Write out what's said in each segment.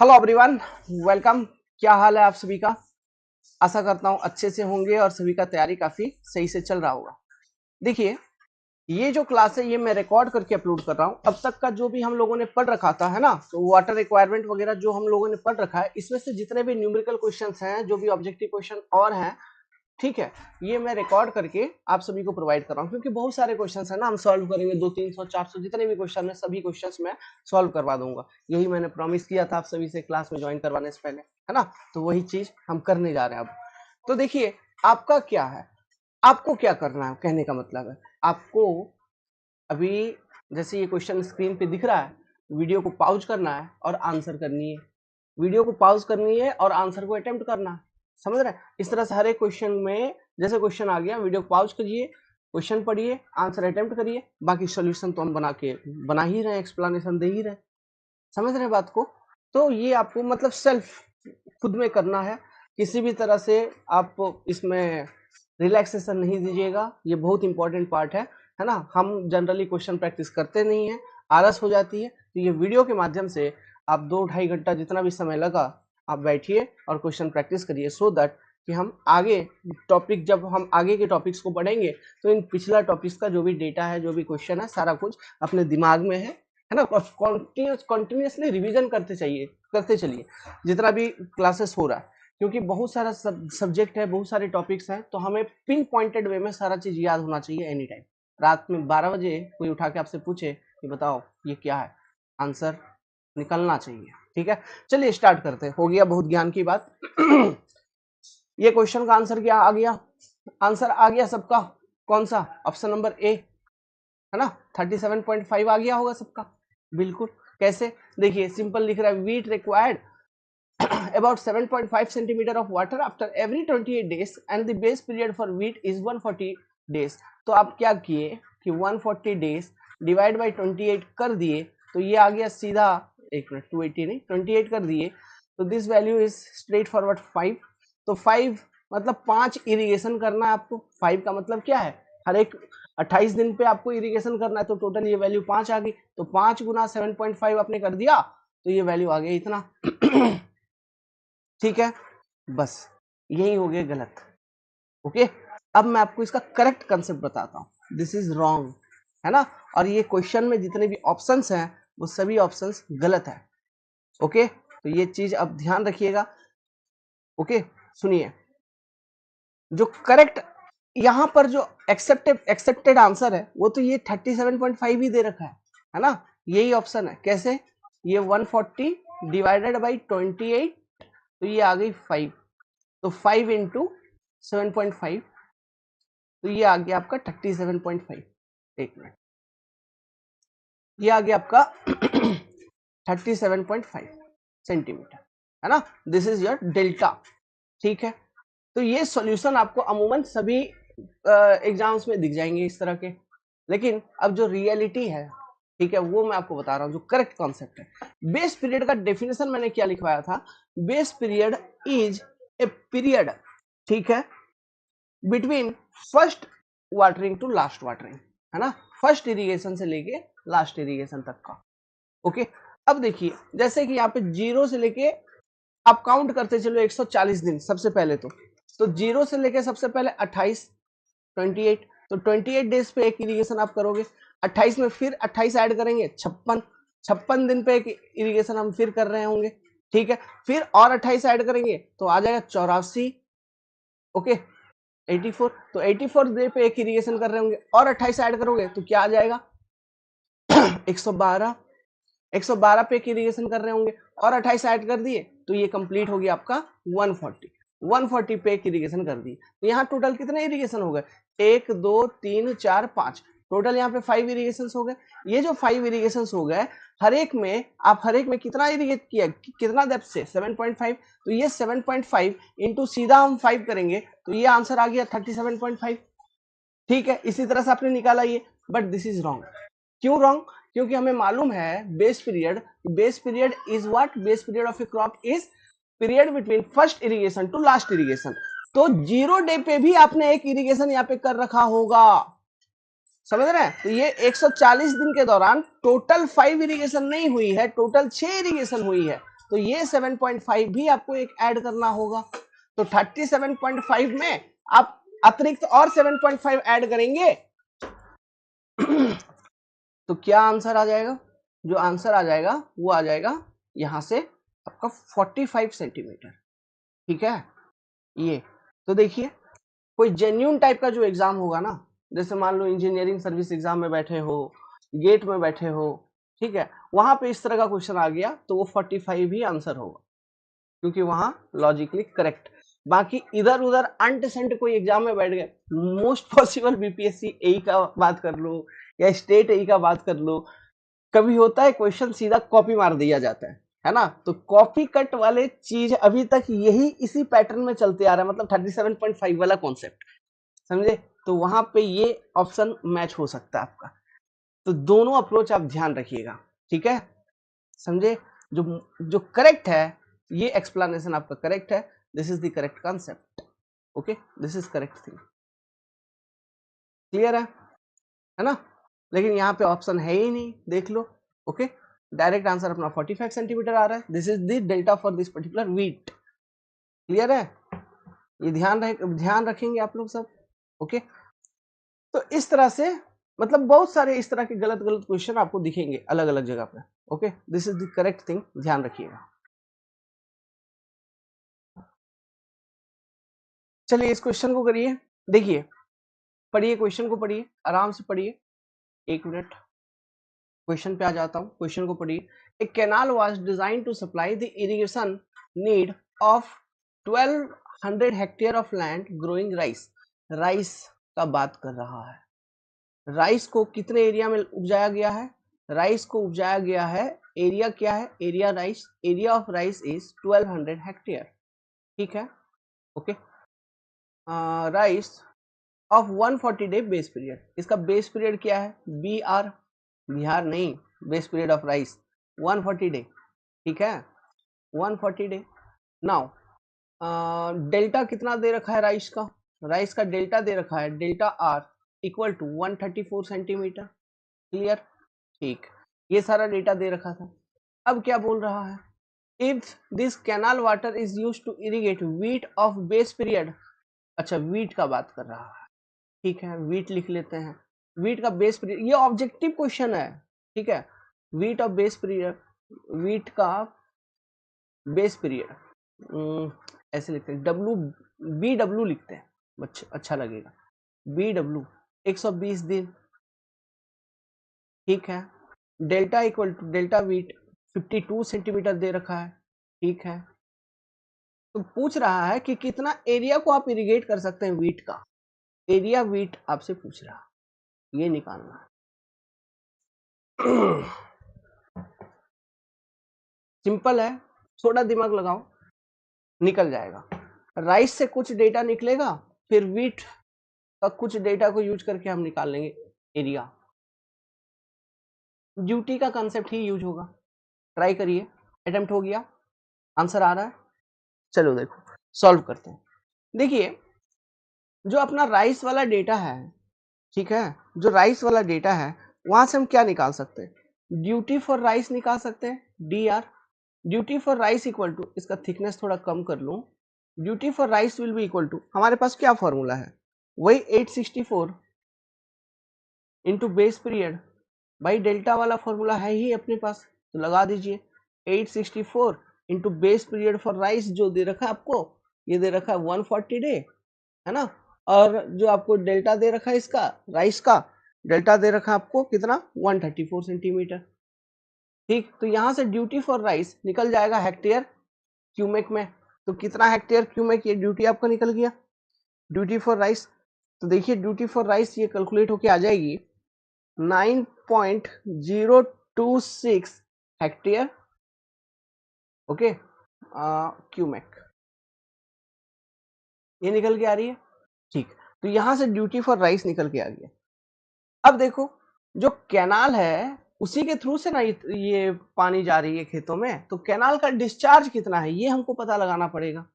Hello everyone, welcome. क्या हाल है आप सभी का? आशा करता हूँ अच्छे से होंगे और सभी का तैयारी काफी सही से चल रहा होगा। देखिए, ये जो क्लास है ये मैं रिकॉर्ड करके अपलोड कर रहा हूँ। अब तक का जो भी हम लोगों ने पढ़ रखा था, है ना, तो वाटर रिक्वायरमेंट वगैरह जो हम लोगों ने पढ़ रखा है, इसमें से जितने भी न्यूमेरिकल क्वेश्चंस हैं, जो भी ऑब्जेक्टिव क्वेश्चन और हैं, ठीक है, ये मैं रिकॉर्ड करके आप सभी को प्रोवाइड कर रहा हूँ, क्योंकि बहुत सारे क्वेश्चंस है ना, हम सॉल्व करेंगे। 200-300-400 जितने भी क्वेश्चन है, सभी क्वेश्चंस मैं सॉल्व करवा दूंगा। यही मैंने प्रॉमिस किया था आप सभी से क्लास में ज्वाइन करवाने से पहले, है ना। तो वही चीज हम करने जा रहे हैं अब। तो देखिए, आपका क्या है, आपको क्या करना है, कहने का मतलब है आपको अभी, जैसे ये क्वेश्चन स्क्रीन पे दिख रहा है, वीडियो को पॉज करना है और आंसर करनी है। वीडियो को पॉज करनी है और आंसर को अटेम्प्ट करना है। समझ रहे हैं? इस तरह से हर एक क्वेश्चन में जैसे क्वेश्चन आ गया, वीडियो को पॉज करिए, क्वेश्चन पढ़िए, आंसर अटेम्प्ट करिए, बाकी सॉल्यूशन तो हम बना ही रहे, एक्सप्लेनेशन दे ही रहे। समझ रहे हैं बात को? तो ये आपको मतलब सेल्फ खुद में करना है। किसी भी तरह से आप इसमें रिलैक्सेशन नहीं दीजिएगा, ये बहुत इंपॉर्टेंट पार्ट है ना। हम जनरली क्वेश्चन प्रैक्टिस करते नहीं है, आलस हो जाती है। तो ये वीडियो के माध्यम से आप 2-2.5 घंटा जितना भी समय लगा, आप बैठिए और क्वेश्चन प्रैक्टिस करिए, सो दैट कि हम आगे टॉपिक, जब हम आगे के टॉपिक्स को पढ़ेंगे तो इन पिछला टॉपिक्स का जो भी डेटा है, जो भी क्वेश्चन है, सारा कुछ अपने दिमाग में है ना। कॉन्टिन्यूसली रिवीजन करते चलिए जितना भी क्लासेस हो रहा है, क्योंकि बहुत सारा सब्जेक्ट है, बहुत सारे टॉपिक्स हैं, तो हमें पिन पॉइंटेड वे में सारा चीज याद होना चाहिए एनी टाइम। रात में 12 बजे कोई उठा के आपसे पूछे कि बताओ ये क्या है, आंसर निकलना चाहिए। ठीक है, चलिए स्टार्ट करते हैं। हो गया बहुत ज्ञान की बात। ये क्वेश्चन का आंसर क्या आ गया? आंसर आ गया सबका? कौन सा? ऑप्शन नंबर ए, है ना। 37.5 आ गया होगा सबका। बिल्कुल। कैसे? देखिए, सिंपल लिख रहा है, wheat required about 7.5 centimeter of water after every 28 days and the base period for wheat is 140 days। तो आप क्या किए कि 140 days डिवाइड बाई 28 कर दिए, तो ये आ गया सीधा, एक मिनट, 280 नहीं 28 कर दिए, तो this value is straight forward 5। तो 5 मतलब 5 इरिगेशन करना है आपको। 5 का मतलब क्या है, हर एक 28 दिन पे आपको इरिगेशन करना है, तो टोटल ये वैल्यू 5 आ गई। तो 5 गुना 7.5 आपने कर दिया, तो ये वैल्यू आ गई इतना। ठीक है, बस यही हो गया गलत। ओके, अब मैं आपको इसका करेक्ट कंसेप्ट बताता हूं। दिस इज रॉन्ग, है ना। और ये क्वेश्चन में जितने भी ऑप्शंस हैं वो सभी ऑप्शंस गलत है। ओके, तो ये चीज अब ध्यान रखिएगा। ओके, सुनिए, जो करेक्ट यहां पर जो एक्सेप्टेड आंसर है वो तो ये 37.5 ही दे रखा है ना। यही ऑप्शन है। कैसे? ये 140 डिवाइडेड बाई 28, तो ये आ गई 5, तो 5 इंटू 7.5, तो ये आ गया आपका 37.5। एक मिनट, ये आ गया आपका 37.5 सेंटीमीटर, है ना। This is your delta. ठीक है, तो ये सॉल्यूशन आपको अमूमन सभी एग्जाम्स में दिख जाएंगे इस तरह के। लेकिन अब जो रियलिटी है, ठीक है, वो मैं आपको बता रहा हूं, जो करेक्ट कॉन्सेप्ट है। बेस पीरियड का डेफिनेशन मैंने क्या लिखवाया था? Base period is a period, ठीक है, between first watering to last watering, है ना। फर्स्ट इरिगेशन से लेके लास्ट इरिगेशन तक का। ओके, अब देखिए, जैसे कि यहाँ पे जीरो से लेके आप काउंट करते चलो 140 दिन सबसे पहले, तो जीरो से लेके सबसे पहले 28, 28, तो 28 डेज पे एक इरिगेशन आप करोगे। 28 में फिर 28 ऐड करेंगे, 56, 56 दिन पे एक इरिगेशन हम फिर कर रहे होंगे। ठीक है, फिर और 28 ऐड करेंगे तो आ जाएगा 84। ओके, 84, तो 84 डे पे एक इरिगेशन कर रहे होंगे, और 28 ऐड करोगे तो क्या आ जाएगा 112। 112 पे एक इरिगेशन कर रहे होंगे और 28 ऐड कर दिए, तो ये कंप्लीट हो गया आपका 140। 140 पे एक इरिगेशन कर दिए, तो यहाँ टोटल कितने इरिगेशन हो गए? 1 2 3 4 5, टोटल यहाँ पे 5 इरिगेशन हो गए। ये जो 5 इरिगेशन हो गए, हर एक में कितना इरिगेट किया, कितना डेप्थ से? 7.5। तो ये 7.5 इंटू सीधा हम 5 करेंगे, तो ये आंसर आ गया 37.5। ठीक है, इसी तरह से आपने निकाला ये, बट दिस इज रॉन्ग। क्यों रॉन्ग? क्योंकि हमें मालूम है base period is what? Base period of a crop is period between first irrigation to last irrigation. तो 0 डे पे भी आपने एक इरिगेशन यहाँ पे कर रखा होगा। समझ रहे हैं? तो ये 140 दिन के दौरान टोटल 5 इरिगेशन नहीं हुई है, टोटल 6 इरिगेशन हुई है। तो ये 7.5 भी आपको एक ऐड करना होगा। तो 37.5 में आप अतिरिक्त और 7.5 ऐड करेंगे तो क्या आंसर आ जाएगा? जो आंसर आ जाएगा वो आ जाएगा यहां से आपका 45 सेंटीमीटर। ठीक है, ये तो देखिए कोई जेन्यून टाइप का जो एग्जाम होगा ना, जैसे मान लो इंजीनियरिंग सर्विस एग्जाम में बैठे हो, गेट में बैठे हो, ठीक है, वहां पे इस तरह का क्वेश्चन आ गया तो वो 45 ही आंसर होगा, क्योंकि वहां लॉजिकली करेक्ट। बाकी इधर उधर अनटेसेंट कोई एग्जाम में बैठ गए, मोस्ट पॉसिबल बीपीएससी एई का बात कर लो या स्टेट एई का बात कर लो, कभी होता है क्वेश्चन सीधा कॉपी मार दिया जाता है ना, तो कॉपी कट वाले चीज अभी तक यही इसी पैटर्न में चलते आ रहा है, मतलब 37.5 वाला कॉन्सेप्ट, समझे? तो वहां पे ये ऑप्शन मैच हो सकता है आपका। तो दोनों अप्रोच आप ध्यान रखिएगा, ठीक है, समझे? जो जो करेक्ट है, ये एक्सप्लेनेशन आपका करेक्ट है, this is the correct concept, okay, this is correct thing, clear है ना? लेकिन यहाँ पे ऑप्शन है ही नहीं, देख लो, ओके, डायरेक्ट आंसर अपना 45 सेंटीमीटर आ रहा है, this is the delta for this particular wheat, clear है? ये ध्यान रखेंगे आप लोग सब, ओके। तो इस तरह से मतलब बहुत सारे इस तरह के गलत गलत क्वेश्चन आपको दिखेंगे अलग अलग जगह पे, okay, this is the correct thing, ध्यान रखिएगा। चलिए इस क्वेश्चन को करिए, देखिए, पढ़िए क्वेश्चन को, पढ़िए आराम से पढ़िए, एक मिनट, क्वेश्चन पे आ जाता हूँ, क्वेश्चन को पढ़िए। A canal was design to supply the irrigation need of 1200 hectare of land growing rice, rice का बात कर रहा है, राइस को कितने एरिया में उपजाया गया है? राइस को उपजाया गया है, एरिया क्या है? Area rice, area of rice is 1200 hectare, ठीक है, okay. Rice of 140 day base period, इसका बेस पीरियड क्या है? बी आर, बिहार नहीं, base period of rice 140 day, ठीक है, 140 डे। नाउ डेल्टा कितना दे रखा है राइस का? राइस का डेल्टा दे रखा है, delta R equal to 134 centimetre, clear, ठीक, ये सारा डेटा दे रखा था। अब क्या बोल रहा है? If this canal water is used to irrigate wheat of base period, अच्छा वीट का बात कर रहा है, ठीक है, वीट लिख लेते हैं, वीट का बेस पीरियड, ये ऑब्जेक्टिव क्वेश्चन है, ठीक है, wheat of base period, wheat का बेस पीरियड ऐसे लिखते हैं, डब्ल्यू बी डब्ल्यू लिखते हैं, अच्छा लगेगा, बी डब्ल्यू 120 दिन, ठीक है, delta equal to delta wheat 52 centimetre दे रखा है, ठीक है, तो पूछ रहा है कि कितना एरिया को आप इरिगेट कर सकते हैं वीट का, एरिया वीट आपसे पूछ रहा है, ये निकालना है। सिंपल है, थोड़ा दिमाग लगाओ, निकल जाएगा, राइस से कुछ डेटा निकलेगा, फिर वीट का कुछ डेटा को यूज करके हम निकाल लेंगे एरिया, ड्यूटी का कंसेप्ट ही यूज होगा, ट्राई करिए, अटेम्प्ट हो गया, आंसर आ रहा है, चलो देखो सॉल्व करते हैं। देखिए जो अपना राइस वाला डेटा है, ठीक है, जो राइस वाला डेटा है वहां से हम क्या निकाल सकते हैं? ड्यूटी फॉर राइस निकाल सकते हैं, D R, duty for rice equal to, इसका थिकनेस थोड़ा कम कर लूं, duty for rice will be equal to, हमारे पास क्या फॉर्मूला है? वही 864 इंटू बेस पीरियड, भाई डेल्टा वाला फॉर्मूला है ही अपने पास, तो लगा दीजिए 864 into base period for rice, जो दे रखा है आपको, ये दे रखा है 140 डे, है ना, और जो आपको डेल्टा दे रखा है इसका राइस का, डेल्टा दे रखा है आपको कितना? 134 सेंटीमीटर, ठीक, तो यहां से ड्यूटी फॉर राइस निकल जाएगा हेक्टेयर क्यूमेक में, तो कितना हेक्टेयर क्यूमेक, ये ड्यूटी आपका निकल गया, ड्यूटी फॉर राइस, तो देखिए ड्यूटी फॉर राइस ये कैलकुलेट होके आ जाएगी 9.026 हेक्टेयर, ओके, क्यूमेक, ये निकल के आ रही है, ठीक, तो यहां से ड्यूटी फॉर राइस निकल के आ गया। अब देखो जो कैनाल है उसी के थ्रू से ना ये पानी जा रही है खेतों में, तो कैनाल का डिस्चार्ज कितना है ये हमको पता लगाना पड़ेगा,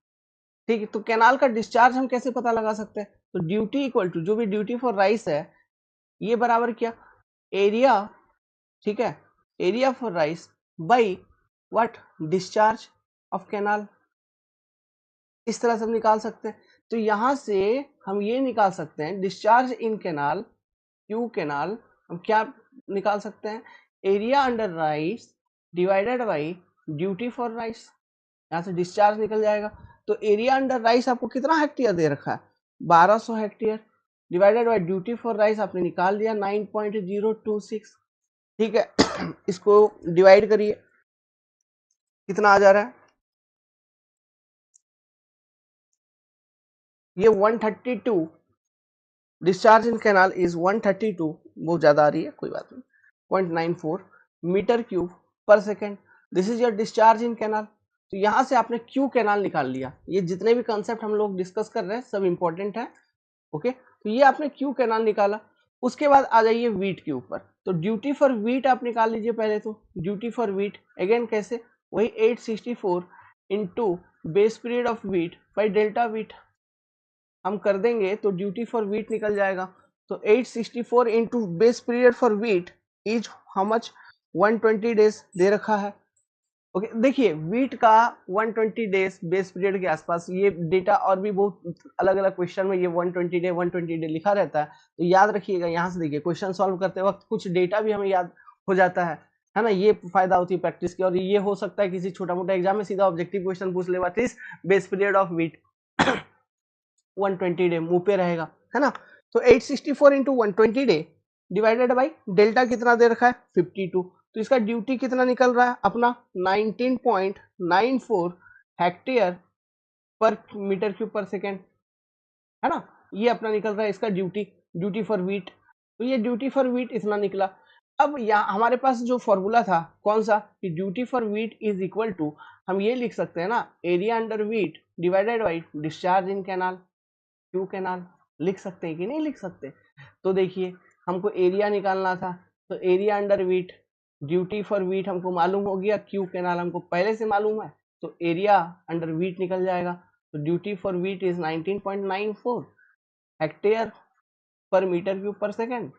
ठीक है, तो कैनाल का डिस्चार्ज हम कैसे पता लगा सकते हैं? तो ड्यूटी इक्वल टू जो भी ड्यूटी फॉर राइस है, ये बराबर क्या? एरिया, ठीक है, area for rice by what, discharge of canal. इस तरह से हम निकाल सकते हैं। तो यहां से हम ये निकाल सकते हैं discharge in canal, Q canal, हम क्या निकाल सकते हैं, area under rice divided by duty for rice. यहाँ से डिस्चार्ज निकल जाएगा। तो एरिया अंडर राइस आपको कितना हेक्टेयर दे रखा है, 1200 hectare, divided by duty for rice आपने निकाल दिया 9.026। ठीक है इसको डिवाइड करिए, कितना आ जा रहा है, ये 132, डिस्चार्ज इन कैनाल इज 132, बहुत ज्यादा आ रही है, कोई बात नहीं, 0.94 metre cube per second. This is your discharge in canal. तो यहां से आपने क्यू कैनाल निकाल लिया। ये जितने भी कंसेप्ट हम लोग डिस्कस कर रहे हैं सब इंपॉर्टेंट है। ओके, तो ये आपने क्यू कैनाल निकाला। उसके बाद आ जाइए वीट के ऊपर। तो ड्यूटी फॉर वीट आप निकाल लीजिए पहले। तो ड्यूटी फॉर वीट अगेन कैसे, वही 864 into base period of wheat by delta wheat हम कर देंगे तो ड्यूटी फॉर वीट निकल जाएगा। तो 864 into base period for wheat is how much, 120 days दे रखा है। ओके देखिए वीट का 120 डेज बेस पीरियड के आसपास, ये डेटा और भी बहुत अलग अलग क्वेश्चन में ये 120 डे लिखा रहता है। तो याद रखिएगा, यहाँ से देखिए क्वेश्चन सॉल्व करते वक्त कुछ डेटा भी हमें याद हो जाता है ना, ये फायदा होती है प्रैक्टिस की। और ये हो सकता है किसी छोटा मोटा एग्जाम में सीधा ऑब्जेक्टिव क्वेश्चन पूछ ले, what is base period of wheat 120 day मुंह पे रहेगा, है ना। तो 864 into 120 day divided by delta कितना दे रखा है 52। तो इसका ड्यूटी कितना निकल रहा है अपना 19.94 hectare per metre cube per second, है ना। ये अपना निकल रहा है इसका ड्यूटी, ड्यूटी फॉर वीट। तो ये ड्यूटी फॉर वीट इतना निकला। अब यहाँ हमारे पास जो फॉर्मूला था कौन सा, कि duty for wheat is equal to, हम ये लिख सकते हैं ना, area under wheat divided by discharge in canal, Q canal. लिख सकते हैं कि नहीं लिख सकते। तो देखिए हमको एरिया निकालना था, तो area under wheat, duty for wheat हमको मालूम हो गया, क्यू कैनाल हमको पहले से मालूम है, तो एरिया अंडर वीट निकल जाएगा। तो duty for wheat is 19.94 hectare per metre cube per second.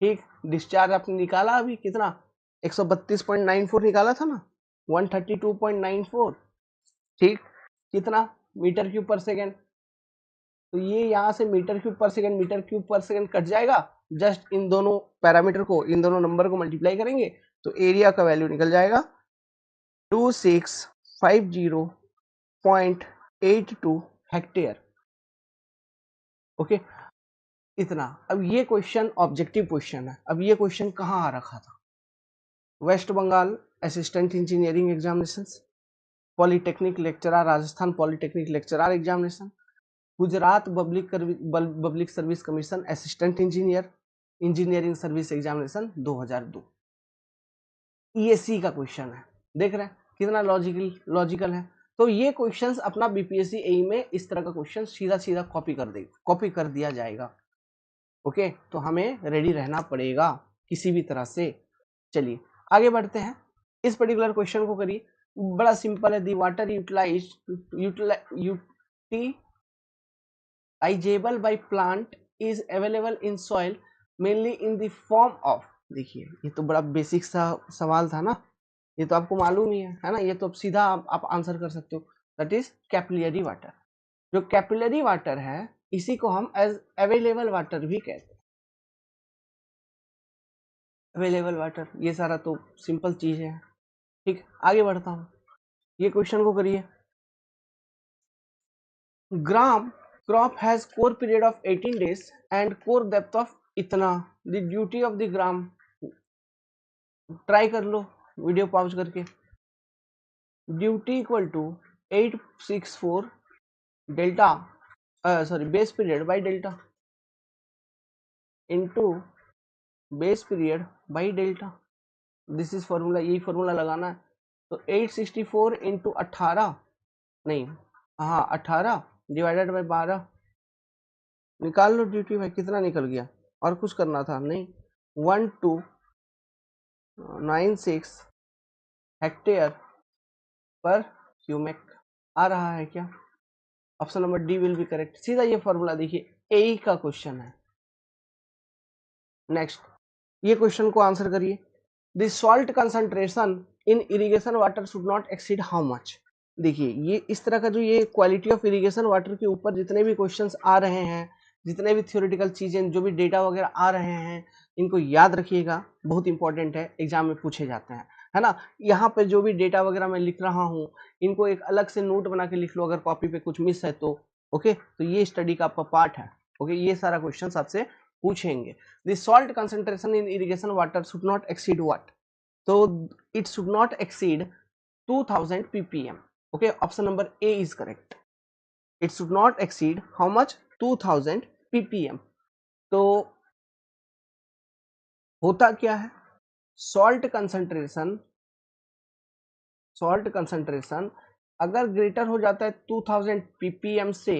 ठीक, डिस्चार्ज आपने निकाला अभी कितना, 132.94 निकाला था ना, 132.94। ठीक, कितना मीटर क्यूब पर सेकेंड। तो ये यहाँ से metre cube per second cut जाएगा। जस्ट इन दोनों पैरामीटर को, इन दोनों नंबर को मल्टीप्लाई करेंगे तो एरिया का वैल्यू निकल जाएगा 2650.82 हेक्टेयर। ओके, इतना। अब ये क्वेश्चन ऑब्जेक्टिव क्वेश्चन है। अब ये क्वेश्चन कहाँ आ रखा था, West Bengal assistant engineering examination, polytechnic lecturer, Rajasthan polytechnic lecturer examination, Gujarat public service commission assistant engineer engineering service examination 2002। ESC का क्वेश्चन है, देख रहे हैं कितना लॉजिकल है। तो ये क्वेश्चंस अपना बीपीएससी एई में इस तरह का क्वेश्चन सीधा सीधा कॉपी कर दिया जाएगा। ओके, तो हमें रेडी रहना पड़ेगा किसी भी तरह से। चलिए आगे बढ़ते हैं, इस पर्टिकुलर क्वेश्चन को करिए, बड़ा सिंपल है। The water utilisable by plant is available in soil mainly in the form of, देखिए ये तो बड़ा बेसिक सा सवाल था ना, ये तो आपको मालूम ही है ना, ये तो सीधा आप आंसर कर सकते हो। That is capillary water. जो कैपिलरी वाटर है इसी को हम एज अवेलेबल वाटर भी कहते हैं। अवेलेबल वाटर, ये सारा तो सिंपल चीज है। ठीक, आगे बढ़ता हूँ, ये क्वेश्चन को करिए। Gram crop has kor period of 18 days and kor depth of इतना, the duty of the gram, try कर लो वीडियो पॉज करके। Duty equal to 864 delta, sorry base period by delta into base period by delta. This is formula, यही formula लगाना है। तो 864 into 18, नहीं हाँ 18 डिवाइडेड बाय 12, निकाल लो ड्यूटी भाई कितना निकल गया, और कुछ करना था नहीं, 1296 हेक्टेयर पर क्यूमेक आ रहा है क्या। Option number D will be correct. सीधा ये फॉर्मूला देखिए, ए का क्वेश्चन है। नेक्स्ट, ये क्वेश्चन को आंसर करिए। The salt concentration in irrigation water should not exceed how much. देखिए ये इस तरह का जो ये क्वालिटी ऑफ इरिगेशन वाटर के ऊपर जितने भी क्वेश्चंस आ रहे हैं, जितने भी थ्योरेटिकल चीजें जो भी डेटा वगैरह आ रहे हैं, इनको याद रखिएगा, बहुत इंपॉर्टेंट है, एग्जाम में पूछे जाते हैं, है ना। यहाँ पे जो भी डेटा वगैरह मैं लिख रहा हूँ, इनको एक अलग से नोट बना के लिख लो अगर कॉपी पे कुछ मिस है तो। ओके, तो ये स्टडी का आपका पार्ट है। ओके, ये सारा क्वेश्चन आपसे पूछेंगे। The salt concentration in irrigation water should not exceed what, तो it should not exceed 2000 ppm. Okay, option number A is correct. It should not exceed how much? 2000 ppm. तो होता क्या है, सॉल्ट कंसंट्रेशन अगर greater हो जाता है 2000 ppm से,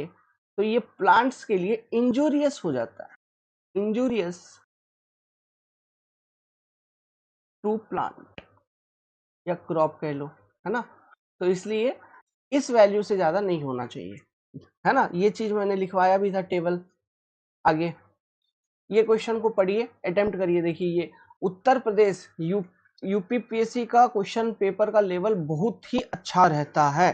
तो ये प्लांट्स के लिए इंजूरियस हो जाता है, इंजूरियस टू प्लांट या क्रॉप कह लो, है ना। तो इसलिए इस वैल्यू से ज्यादा नहीं होना चाहिए, है ना। ये चीज मैंने लिखवाया भी था टेबल आगे। ये क्वेश्चन को पढ़िए, अटेम्प्ट करिए। देखिए ये उत्तर प्रदेश यूपीपीएससी का क्वेश्चन पेपर का लेवल बहुत ही अच्छा रहता है,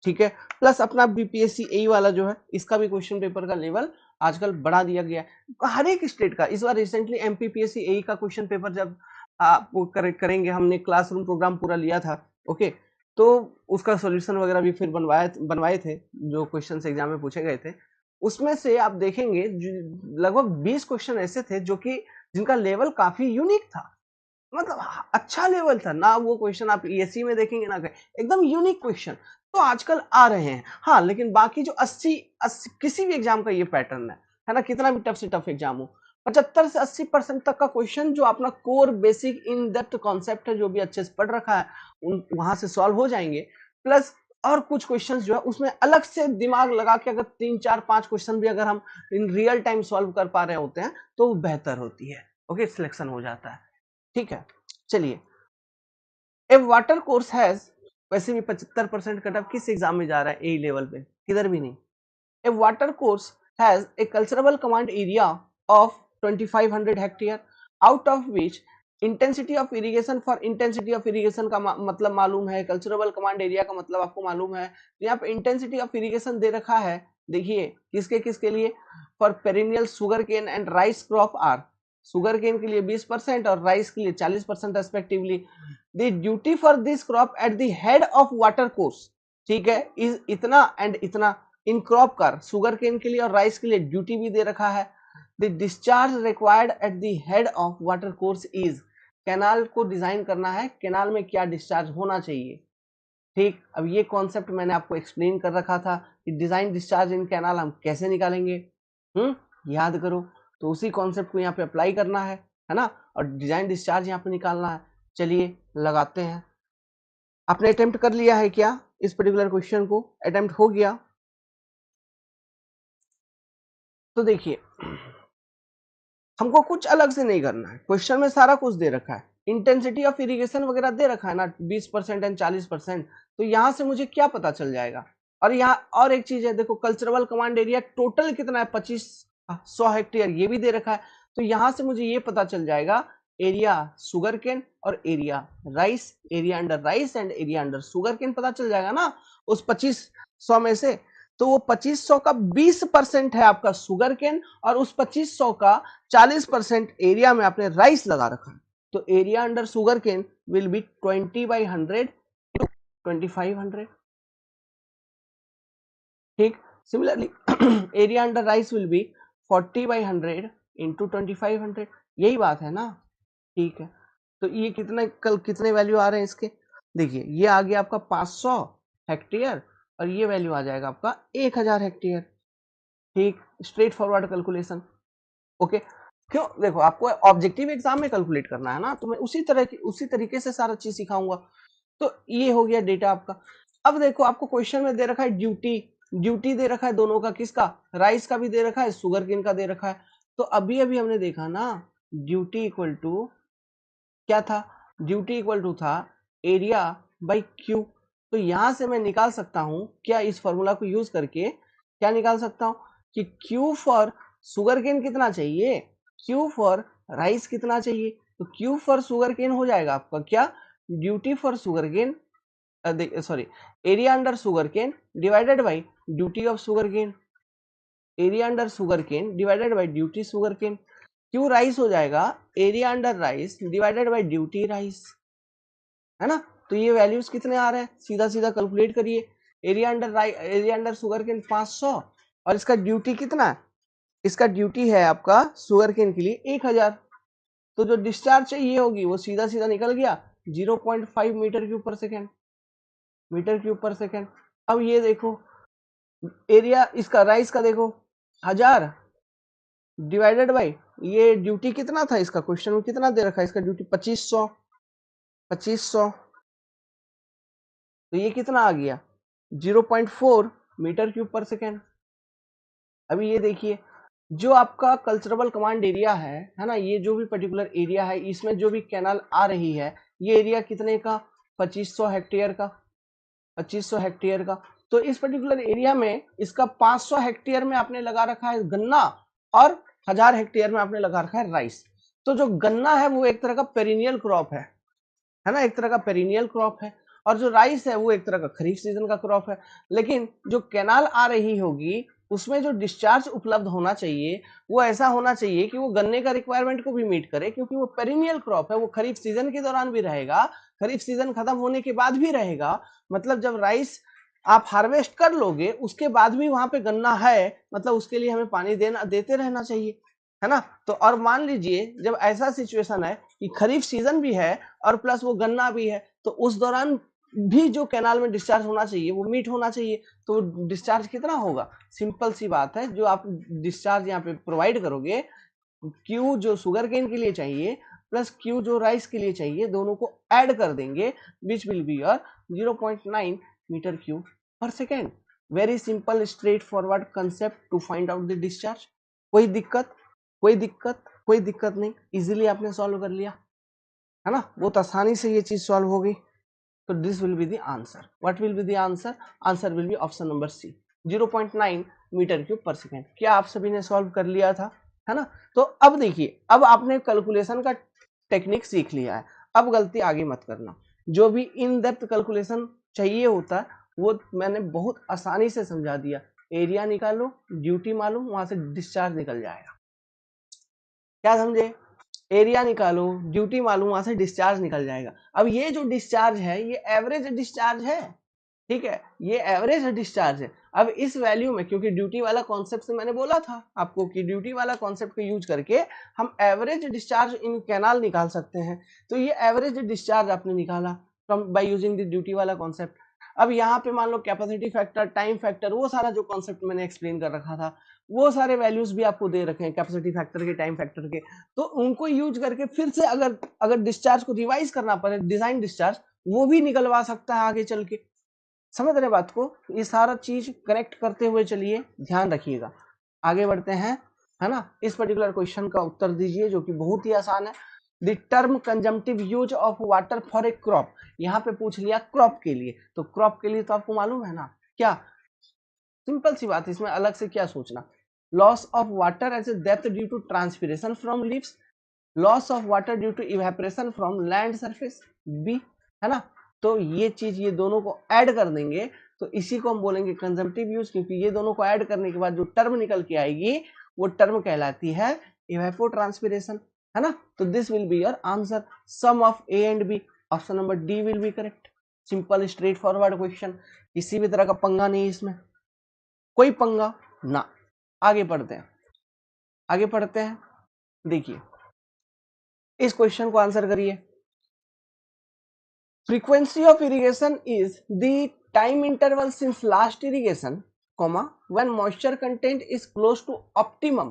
ठीक है। प्लस अपना बीपीएससी ए वाला जो है, इसका भी क्वेश्चन पेपर का लेवल आजकल बढ़ा दिया गया है हर एक स्टेट का। इस बार रिसेंटली एमपीपीएससी ए का क्वेश्चन पेपर जब आप करेंगे, हमने क्लासरूम प्रोग्राम पूरा लिया था, ओके, तो उसका सॉल्यूशन वगैरह भी फिर बनवाए थे, जो क्वेश्चन एग्जाम में पूछे गए थे। उसमें से आप देखेंगे लगभग 20 क्वेश्चन ऐसे थे जो कि जिनका लेवल काफी यूनिक था, मतलब अच्छा लेवल था ना। वो क्वेश्चन आप ईएससी में देखेंगे ना, एकदम यूनिक क्वेश्चन तो आजकल आ रहे हैं। हाँ, लेकिन बाकी जो 80 किसी भी एग्जाम का ये पैटर्न है ना, कितना भी टफ से टफ एग्जाम हो, 75 से 80% तक का क्वेश्चन जो अपना core basic in depth concept है, जो भी अच्छे से पढ़ रखा है, वहां से सॉल्व हो जाएंगे। प्लस और कुछ क्वेश्चंस जो है उसमें अलग से दिमाग लगा के अगर 3 4 5 क्वेश्चन भी अगर हम इन रियल टाइम सॉल्व कर पा रहे होते हैं तो वो बेहतर होती है। ओके, सिलेक्शन हो जाता है, ठीक है। चलिए, ए वाटर कोर्स हैज, वैसे भी 75% कट ऑफ किस एग्जाम में जा रहा है, ए लेवल पे किधर भी नहीं। A water course has a culturable command area of 2500 hectare, out of which intensity of irrigation, for intensity of irrigation का मतलब मालूम है, कल्चरबल कमांड एरिया का मतलब आपको मालूम है। यहाँ पे इंटेंसिटी ऑफ इरिगेशन दे रखा है, देखिए किसके किसके लिए, for perennial sugarcane and rice crop R, sugarcane के लिए 20% और राइस के लिए 40% respectively. The duty for this crop at the head of water course, ठीक है, इज इतना एंड इतना। इन क्रॉप का शुगर केन के लिए और राइस के लिए ड्यूटी भी दे रखा है। The discharge required at the head of water course is, canal को डिजाइन करना है, कैनाल में क्या डिस्चार्ज होना चाहिए, ठीक। अब ये कॉन्सेप्ट मैंने आपको एक्सप्लेन कर रखा था कि डिजाइन डिस्चार्ज इन कैनाल हम कैसे निकालेंगे, याद करो। तो उसी कॉन्सेप्ट को यहाँ पे अप्लाई करना है ना, और डिजाइन डिस्चार्ज यहाँ पे निकालना है। चलिए लगाते हैं। आपने अटेम्प्ट कर लिया है क्या इस पर्टिकुलर क्वेश्चन को, अटेम्प्ट हो गया? तो देखिए हमको कुछ अलग से नहीं करना है, क्वेश्चन में सारा कुछ दे रखा है, इंटेंसिटी ऑफ इरिगेशन वगैरह दे रखा है ना, 20% एंड 40%। तो यहां से मुझे क्या पता चल जाएगा। और यहाँ और एक चीज है, देखो कल्चरबल कमांड एरिया टोटल कितना है, 2500 हेक्टेयर, ये भी दे रखा है। तो यहां से मुझे ये पता चल जाएगा एरिया शुगर केन और area rice, area under rice and area under sugarcane पता चल जाएगा ना उस 2500 में से। तो वो 2500 का 20% है आपका शुगर केन, और उस 2500 का 40% एरिया में आपने राइस लगा रखा है। तो area under sugarcane will be 20/100 to 2500, ठीक। Similarly area under rice will be 40/100 into 2500, यही बात है ना, ठीक है। तो ये कल कितने वैल्यू आ रहे हैं इसके, देखिए ये आ गया आपका 500 हेक्टेयर और ये वैल्यू आ जाएगा आपका 1000 हेक्टेयर, ठीक। Straight forward calculation, okay. क्यों, देखो आपको ऑब्जेक्टिव एग्जाम में कैलकुलेट करना है ना, तो मैं उसी तरीके से सारा चीज सिखाऊंगा। तो ये हो गया डेटा आपका। अब देखो आपको क्वेश्चन में दे रखा है ड्यूटी दे रखा है दोनों का, किसका, राइस का भी दे रखा है, शुगर केन का दे रखा है। तो अभी अभी हमने देखा ना, ड्यूटी इक्वल टू क्या था, ड्यूटी इक्वल टू था एरिया बाई क्यू। तो यहां से मैं निकाल सकता हूं क्या, इस फॉर्मूला को यूज करके क्या निकाल सकता हूं कि क्यू फॉर शुगर केन कितना चाहिए, क्यू फॉर राइस कितना चाहिए। तो क्यू फॉर शुगर केन हो जाएगा आपका क्या, duty for sugarcane, sorry, area under sugarcane divided by duty of sugarcane, area under sugarcane divided by duty sugarcane. क्यों राइस हो जाएगा area under rice divided by duty rice, है ना। तो ये वैल्यूज कितने आ रहे हैं, सीधा सीधा कैलकुलेट करिए। एरिया अंडर शुगरकेन 500 और इसका ड्यूटी कितना है, इसका ड्यूटी है आपका शुगरकेन के लिए 1000। तो जो डिस्चार्ज चाहिए होगी वो सीधा सीधा निकल गया 0.5 metre cube per second, metre cube per second. अब ये देखो एरिया इसका राइस का देखो 1000 डिवाइडेड बाय ये ड्यूटी कितना था, इसका क्वेश्चन में कितना दे रखा है, इसका ड्यूटी 2500, 2500 तो ये कितना आ गया 0.4 मीटर क्यूब पर सेकेंड। अभी ये देखिए जो आपका कल्चरबल कमांड एरिया है ना, ये जो भी पर्टिकुलर एरिया है इसमें जो भी कैनाल आ रही है ये एरिया कितने का 2500 हेक्टेयर का, 2500 हेक्टेयर का। तो इस पर्टिकुलर एरिया में इसका 500 हेक्टेयर में आपने लगा रखा है गन्ना और 1000 हेक्टेयर में आपने लगा रखा है राइस। तो जो गन्ना है वो एक तरह का पेरिनियल क्रॉप है ना, एक तरह का पेरिनियल क्रॉप है, और जो राइस है वो एक तरह का खरीफ सीजन का क्रॉप है। लेकिन जो कैनाल आ रही होगी उसमें जो डिस्चार्ज उपलब्ध होना चाहिए वो ऐसा होना चाहिए कि वो गन्ने का रिक्वायरमेंट को भी मीट करे, क्योंकि वो पेरिनियल क्रॉप है, वो खरीफ सीजन के दौरान भी रहेगा, खरीफ सीजन खत्म होने के बाद भी रहेगा। मतलब जब राइस आप हार्वेस्ट कर लोगे उसके बाद भी वहां पे गन्ना है, मतलब उसके लिए हमें पानी देते रहना चाहिए, है ना। तो और मान लीजिए जब ऐसा सिचुएशन है कि खरीफ सीजन भी है और प्लस वो गन्ना भी है, तो उस दौरान भी जो कैनाल में डिस्चार्ज होना चाहिए वो मीट होना चाहिए। तो डिस्चार्ज कितना होगा, सिंपल सी बात है, जो आप डिस्चार्ज यहाँ पे प्रोवाइड करोगे क्यू जो शुगर केन के लिए चाहिए प्लस क्यू जो राइस के लिए चाहिए, दोनों को ऐड कर देंगे, which will be your 0.9 metre cube per second. Very simple straightforward concept to find out the discharge. कोई दिक्कत, कोई दिक्कत, कोई दिक्कत नहीं, इजीली आपने सॉल्व कर लिया, है ना, बहुत आसानी से ये चीज सॉल्व हो गई। तो this will be the answer, what will be the answer, answer will be option number C 0.9 metre cube per second. क्या आप सभी ने सॉल्व कर लिया था, है ना। तो अब देखिए अब आपने कैलकुलेशन का टेक्निक सीख लिया है, अब गलती आगे मत करना। जो भी इन डेप्थ कैलकुलेशन चाहिए होता है वो मैंने बहुत आसानी से समझा दिया। एरिया निकालो, ड्यूटी मालूम, वहां से डिस्चार्ज निकल जाएगा। क्या समझे, एरिया निकालो, ड्यूटी मालूम, वहां से डिस्चार्ज निकल जाएगा। अब ये जो डिस्चार्ज है ये एवरेज डिस्चार्ज है, ठीक है, ये एवरेज डिस्चार्ज है। अब इस वैल्यू में क्योंकि ड्यूटी वाला कॉन्सेप्ट से मैंने बोला था आपको कि ड्यूटी वाला कॉन्सेप्ट को यूज करके हम एवरेज डिस्चार्ज इन कैनाल निकाल सकते हैं। तो ये एवरेज डिस्चार्ज आपने निकाला from by using the duty वाला कॉन्सेप्ट। अब यहाँ पे मान लो कैपेसिटी फैक्टर, टाइम फैक्टर, वो सारा जो कॉन्सेप्ट मैंने एक्सप्लेन कर रखा था वो सारे वैल्यूज भी आपको दे रखे हैं कैपेसिटी फैक्टर के, टाइम फैक्टर के। तो उनको यूज करके फिर से अगर डिस्चार्ज को रिवाइज करना पड़े, डिजाइन डिस्चार्ज, वो भी निकलवा सकता है आगे चल के। समझ रहे बात को, ये सारा चीज कनेक्ट करते हुए चलिए, ध्यान रखिएगा। आगे बढ़ते हैं, है ना। इस पर्टिकुलर क्वेश्चन का उत्तर दीजिए जो कि बहुत ही आसान है। The term consumptive use of water for a crop, यहाँ पे पूछ लिया क्रॉप के लिए, तो क्रॉप के लिए तो आपको मालूम है ना क्या, सिंपल सी बात है, इसमें अलग से क्या सोचना। Loss of water as a depth due to transpiration from leaves, loss of water due to evaporation from land surface, B, है ना। तो ये चीज ये दोनों को ऐड कर देंगे तो इसी को हम बोलेंगे कंजम्पटिव यूज, क्योंकि ये दोनों को ऐड करने के बाद जो टर्म निकल के आएगी वो टर्म कहलाती है इवेपोट्रांसपिरेशन, है ना। तो this will be your answer, sum of A and B, option number D will be correct. Simple straightforward question, किसी भी तरह का पंगा नहीं इसमें, कोई पंगा ना। आगे पढ़ते हैं, आगे पढ़ते हैं, देखिए इस क्वेश्चन को आंसर करिए। Frequency of irrigation is the time interval since last irrigation, comma, when moisture content is close to optimum.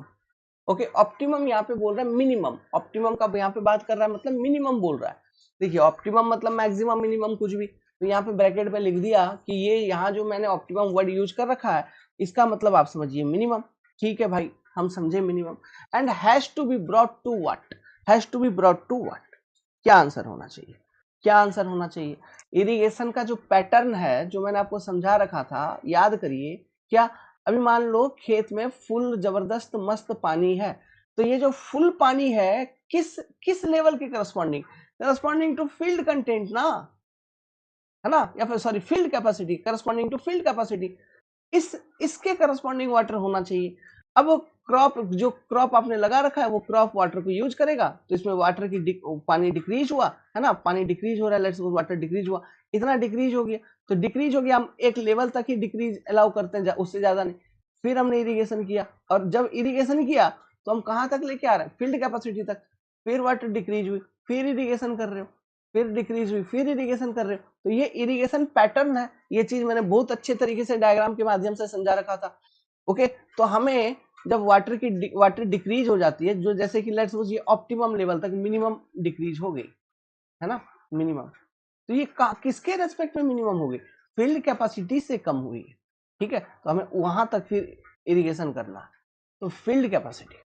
Okay, optimum यहाँ पे बोल रहा है मिनिमम, ऑप्टिमम का यहाँ पे बात कर रहा है मतलब मिनिमम बोल रहा है। देखिए ऑप्टिमम मतलब मैक्सिमम, मिनिमम कुछ भी, तो यहाँ पे ब्रैकेट में लिख दिया कि ये यहाँ जो मैंने ऑप्टिमम वर्ड यूज कर रखा है इसका मतलब आप समझिए मिनिमम। ठीक है भाई, हम समझे minimum. And has to be brought to what, has to be brought to what, क्या आंसर होना चाहिए, क्या आंसर होना चाहिए। इरिगेशन का जो पैटर्न है जो मैंने आपको समझा रखा था, याद करिए क्या। अभी मान लो खेत में फुल जबरदस्त मस्त पानी है, तो ये जो फुल पानी है किस किस लेवल के corresponding, corresponding to field content ना, है ना, या फिर sorry field capacity, corresponding to field capacity, इसके करस्पॉन्डिंग वाटर होना चाहिए। अब क्रॉप, जो क्रॉप आपने लगा रखा है वो क्रॉप वाटर को यूज करेगा, तो इसमें वाटर की पानी डिक्रीज हुआ, है ना, पानी डिक्रीज हो रहा है, लेट्स सपोज वाटर डिक्रीज हुआ, इतना डिक्रीज हो गया, तो डिक्रीज हो गया, हम एक लेवल तक ही डिक्रीज अलाउ करते हैं, उससे ज्यादा नहीं। फिर हमने इरिगेशन किया, और जब इरिगेशन किया तो हम कहाँ तक लेके आ रहे हैं, फील्ड कैपेसिटी तक, फिर वाटर डिक्रीज हुई, फिर इरिगेशन कर रहे हो, फिर डिक्रीज हुई, फिर इरिगेशन कर रहे हो, तो ये इरिगेशन पैटर्न है। ये चीज मैंने बहुत अच्छे तरीके से डायग्राम के माध्यम से समझा रखा था। ओके, तो हमें जब वाटर डिक्रीज हो जाती है, जो जैसे कि लेट्स सपोज ये ऑप्टिमम लेवल तक मिनिमम डिक्रीज हो गई, है ना, मिनिमम, तो ये किसके रेस्पेक्ट में मिनिमम हो गई, फील्ड कैपेसिटी से कम हुई है, ठीक है, तो हमें वहां तक फिर इरिगेशन करना है, तो फील्ड कैपेसिटी,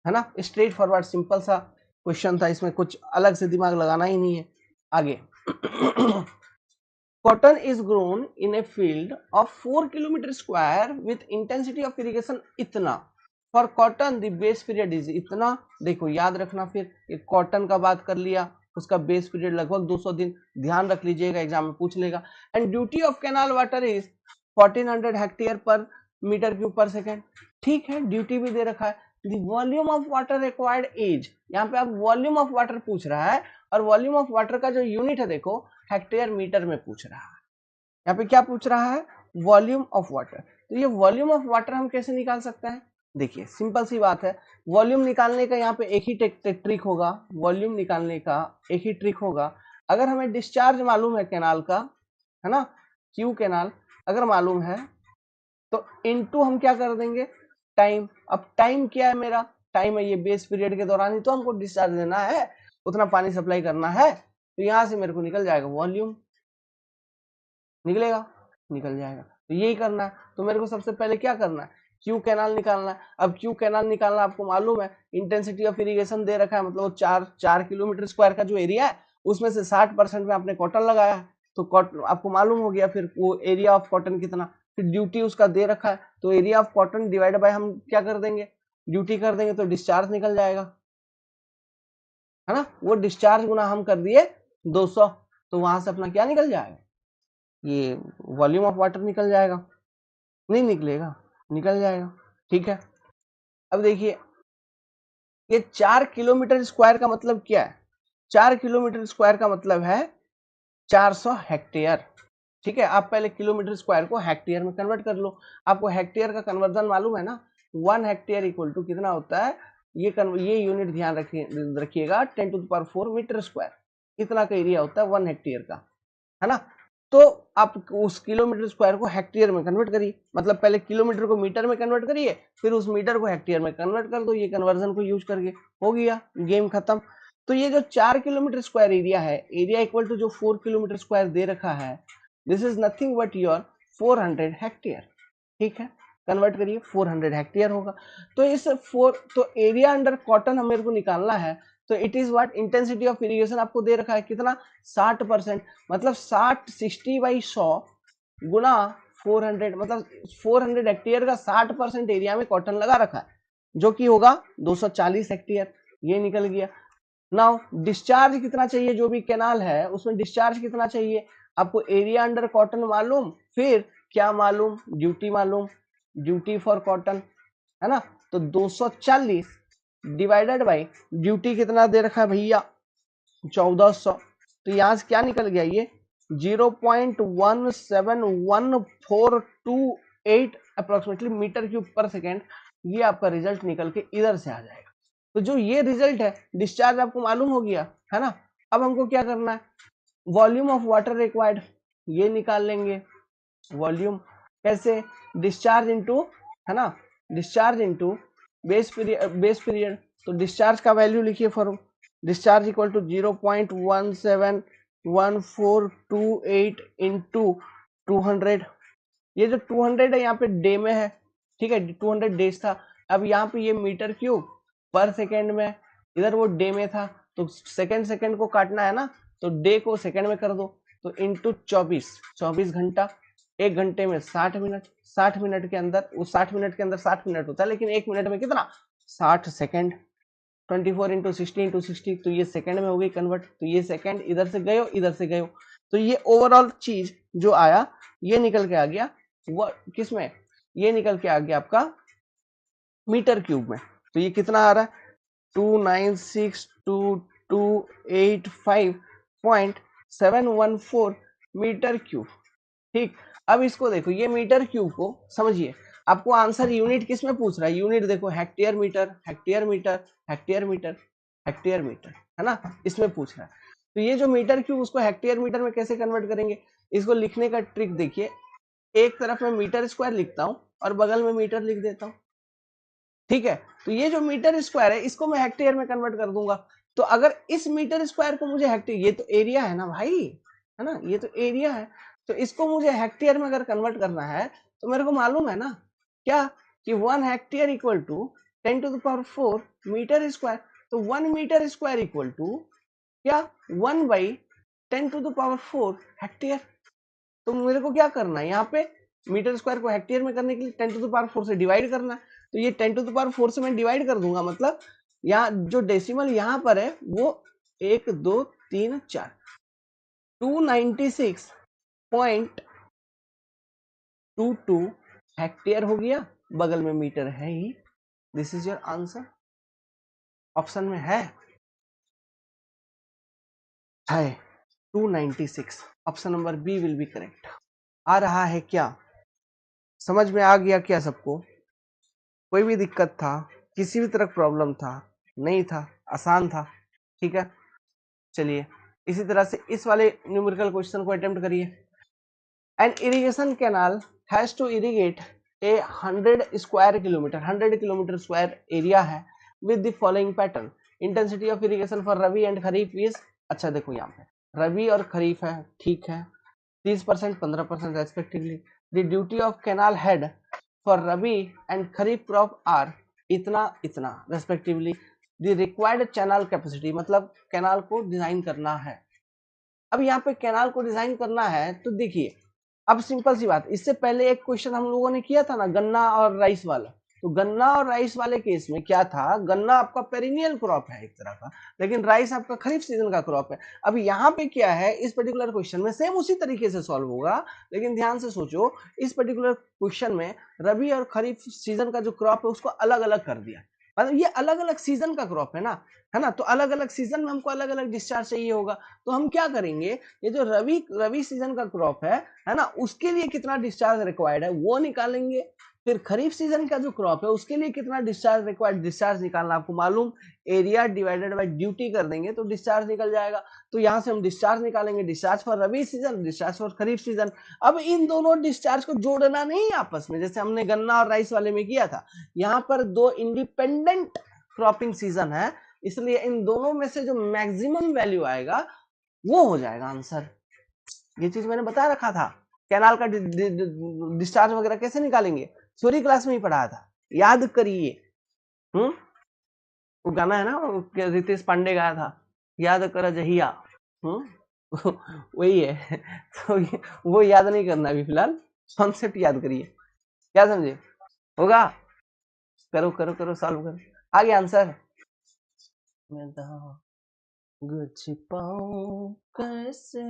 है ना, स्ट्रेट फॉरवर्ड सिंपल सा क्वेश्चन था, इसमें कुछ अलग से दिमाग लगाना ही नहीं है। आगे cotton is grown in a field of 4 kilometer square with intensity of irrigation इतना, for cotton the base period is इतना। देखो याद रखना, फिर एक कॉटन का बात कर लिया, उसका बेस पीरियड लगभग 200 दिन, ध्यान रख लीजिएगा, एग्जाम में पूछ लेगा। And duty of canal water is 1400 hectare per metre cube per second, ठीक है, ड्यूटी भी दे रखा है। The volume of water required as, यहाँ पे आप वॉल्यूम ऑफ वाटर पूछ रहा है, और वॉल्यूम ऑफ वाटर का जो यूनिट है देखो हेक्टेयर मीटर में पूछ रहा है, यहाँ पे क्या पूछ रहा है, वॉल्यूम ऑफ वाटर। तो ये वॉल्यूम ऑफ वाटर हम कैसे निकाल सकते हैं, देखिए सिंपल सी बात है, वॉल्यूम निकालने का यहाँ पे एक ही ट्रिक होगा, वॉल्यूम निकालने का एक ही ट्रिक होगा, अगर हमें डिस्चार्ज मालूम है कैनाल का, है ना, क्यू कैनाल अगर मालूम है, तो इनटू हम क्या कर देंगे, टाइम। अब टाइम क्या है मेरा, टाइम है ये बेस पीरियड के दौरान ही तो हमको डिस्चार्ज देना है, उतना पानी सप्लाई करना है, तो यहां से मेरे को निकल जाएगा वॉल्यूम, निकलेगा, निकल जाएगा, तो यही करना है। तो मेरे को सबसे पहले क्या करना है, क्यू कैनाल निकालना है। अब क्यू कैनाल निकालना आपको मालूम है, इंटेंसिटी ऑफ इरिगेशन दे रखा है, मतलब 4 किलोमीटर स्क्वायर का जो एरिया है उसमें से 60% में आपने कॉटन लगाया है, तो आपको मालूम हो गया फिर वो एरिया ऑफ कॉटन कितना, फिर ड्यूटी उसका दे रखा है, तो area of cotton divide by हम क्या कर देंगे, ड्यूटी कर देंगे, तो डिस्चार्ज निकल जाएगा, है ना, वो डिस्चार्ज गुना हम कर दिए 200, तो वहां से अपना क्या निकल जाएगा, ये वॉल्यूम ऑफ वाटर निकल जाएगा, नहीं निकलेगा, निकल जाएगा, ठीक है। अब देखिए ये 4 किलोमीटर स्क्वायर का मतलब क्या है, 4 किलोमीटर स्क्वायर का मतलब है 400 हेक्टेयर, ठीक है। आप पहले किलोमीटर स्क्वायर को हेक्टेयर में कन्वर्ट कर लो, आपको हेक्टेयर का कन्वर्जन मालूम है ना, 1 हेक्टेयर इक्वल टू कितना होता है, ये यूनिट ध्यान रखिएगा 10⁴ मीटर स्क्वायर, इतना का एरिया होता है 1 हेक्टेयर का, है ना। तो आप उस किलोमीटर स्क्वायर को हेक्टेयर में कन्वर्ट करिए, मतलब पहले किलोमीटर को मीटर में कन्वर्ट करिए, फिर उस मीटर को हेक्टेयर में कन्वर्ट कर दो, ये कन्वर्जन को यूज करके हो गया, गेम खत्म। तो ये जो 4 किलोमीटर स्क्वायर एरिया है, एरिया इक्वल टू जो 4 किलोमीटर स्क्वायर दे रखा है, this is nothing but your 400 hectare, ठीक है, कन्वर्ट करिए 400 हेक्टेयर होगा। तो इस 4, तो एरिया अंडर कॉटन हम मेरे को निकालना है, तो it is what, intensity of irrigation आपको दे रखा है कितना, 60%, मतलब 60 गुना 400, मतलब 400 हेक्टेयर का 60% एरिया में कॉटन लगा रखा है, जो कि होगा 240 हेक्टेयर, ये निकल गया। नाउ डिस्चार्ज कितना चाहिए, जो भी कैनाल है उसमें डिस्चार्ज कितना चाहिए, आपको एरिया अंडर कॉटन मालूम, फिर क्या मालूम, ड्यूटी मालूम, ड्यूटी फॉर कॉटन, है ना, तो 240 डिवाइडेड बाई ड्यूटी कितना दे रखा है भैया 1400, तो यहां से क्या निकल गया, ये 0.171428 approximately metre cube per second, ये आपका रिजल्ट निकल के इधर से आ जाएगा। तो जो ये रिजल्ट है, डिस्चार्ज आपको मालूम हो गया, है ना। अब हमको क्या करना है, वॉल्यूम ऑफ वाटर रिक्वायर्ड, ये निकाल लेंगे, वॉल्यूम कैसे, डिस्चार्ज इनटू, है ना, डिस्चार्ज इनटू बेस पीरियड, तो डिस्चार्ज का वैल्यू लिखिए, for discharge equal to 0.171428 into 200, ये जो 200 है यहाँ पे डे में है, ठीक है, 200 डेज था, अब यहाँ पे ये मीटर क्यूब पर सेकेंड में, इधर वो डे में था, तो सेकेंड को काटना है ना, तो डे को सेकेंड में कर दो, तो इंटू 24 घंटा, 1 घंटे में 60 मिनट, 60 मिनट के अंदर, वो 60 मिनट के अंदर 60 मिनट होता है, लेकिन 1 मिनट में कितना, 60 सेकेंड, 24 इंटू 60 इंटू 60, तो ये सेकंड में हो गई कन्वर्ट, तो ये सेकंड इधर से गए हो इधर से गए हो, तो ये ओवरऑल चीज जो आया ये निकल के आ गया वो किस में, ये निकल के आ गया आपका मीटर क्यूब में। तो ये कितना आ रहा है 2962285.714 मीटर क्यूब। ठीक, अब इसको देखो, ये मीटर क्यूब को समझिए, आपको आंसर यूनिट किस में पूछ रहा है, यूनिट देखो hectare metre hectare metre hectare metre hectare metre, है ना, इसमें पूछ रहा है। तो ये जो मीटर क्यूब उसको हेक्टेयर मीटर में कैसे कन्वर्ट करेंगे, इसको लिखने का ट्रिक देखिए, एक तरफ मैं मीटर स्क्वायर लिखता हूं और बगल में मीटर लिख देता हूं। ठीक है, तो ये जो मीटर स्क्वायर है इसको मैं हेक्टेयर में कन्वर्ट कर दूंगा। तो अगर इस मीटर स्क्वायर को मुझे हेक्टेयर, ये तो एरिया है ना भाई, है ना, ये तो एरिया है, तो इसको मुझे हेक्टेयर में अगर कन्वर्ट करना है तो मेरे को मालूम है ना क्या कि 1 hectare equal to 10 to the power 4 metre square. तो 1 मीटर स्क्वायर इक्वल टू क्या 1 by 10 to the power 4 hectare. तो मेरे को क्या करना है, यहाँ पे मीटर स्क्वायर को हेक्टेयर में करने के लिए 10 टू द पावर 4 से डिवाइड करना है। तो ये 10 टू द पावर 4 से मैं डिवाइड कर दूंगा, मतलब यहाँ जो डेसिमल यहाँ पर है वो 1 2 3 4 296.22 हेक्टेयर हो गया, बगल में मीटर है ही। This is your answer, option में है 296, option number B will be correct. आ रहा है क्या, समझ में आ गया क्या सबको, कोई भी दिक्कत था, किसी भी तरह प्रॉब्लम था, नहीं था, आसान था, ठीक है। चलिए इसी तरह से इस वाले न्यूमेरिकल क्वेश्चन को अटेम्प्ट करिए। An irrigation canal has to irrigate a 100 square kilometre, 100 kilometre square area है with the following pattern, intensity of irrigation for rabi and kharif is, अच्छा देखो यहाँ पे रबी और खरीफ है, ठीक है, 30% 15% respectively. The duty of canal head for rabi and kharif crop are इतना इतना respectively. The required channel capacity, मतलब कैनाल को डिजाइन करना है। अब यहाँ पे कैनाल को डिजाइन करना है तो देखिए, अब सिंपल सी बात, इससे पहले एक क्वेश्चन हम लोगों ने किया था ना गन्ना और राइस वाला, तो गन्ना और राइस वाले केस में क्या था, गन्ना आपका पेरिनियल क्रॉप है एक तरह का, लेकिन राइस आपका खरीफ सीजन का क्रॉप है। अब यहाँ पे क्या है, इस पर्टिकुलर क्वेश्चन में सेम उसी तरीके से सॉल्व होगा, लेकिन ध्यान से सोचो, इस पर्टिकुलर क्वेश्चन में रबी और खरीफ सीजन का जो क्रॉप है उसको अलग अलग कर दिया, मतलब ये अलग अलग सीजन का क्रॉप है ना, तो अलग अलग सीजन में हमको अलग अलग डिस्चार्ज चाहिए होगा। तो हम क्या करेंगे, ये जो रबी सीजन का क्रॉप है ना, उसके लिए कितना डिस्चार्ज रिक्वायर्ड है वो निकालेंगे, फिर खरीफ सीजन का जो क्रॉप है उसके लिए कितना डिस्चार्ज रिक्वायर्ड, डिस्चार्ज निकालना आपको मालूम, एरिया डिवाइडेड बाय ड्यूटी कर देंगे तो डिस्चार्ज निकल जाएगा। तो यहाँ से हम डिस्चार्ज निकालेंगे, discharge for rabi season, discharge for kharif season. अब इन दोनों डिस्चार्ज को जोड़ना नहीं आपस में, जैसे हमने गन्ना और राइस वाले में किया था, यहाँ पर दो इंडिपेंडेंट क्रॉपिंग सीजन है, इसलिए इन दोनों में से जो मैक्सिमम वैल्यू आएगा वो हो जाएगा आंसर। ये चीज मैंने बता रखा था, कैनाल का डिस्चार्ज वगैरह कैसे निकालेंगे, थ्योरी क्लास में ही पढ़ाया था, याद करिए। वो गाना है ना रितेश पांडे गाया था, याद कर जहिया, वही है। तो वो याद नहीं करना अभी फिलहाल, कॉन्सेप्ट याद करिए, क्या समझे, होगा, करो करो करो सॉल्व करो, आ गया आंसर। मैं छिपाऊं कैसे,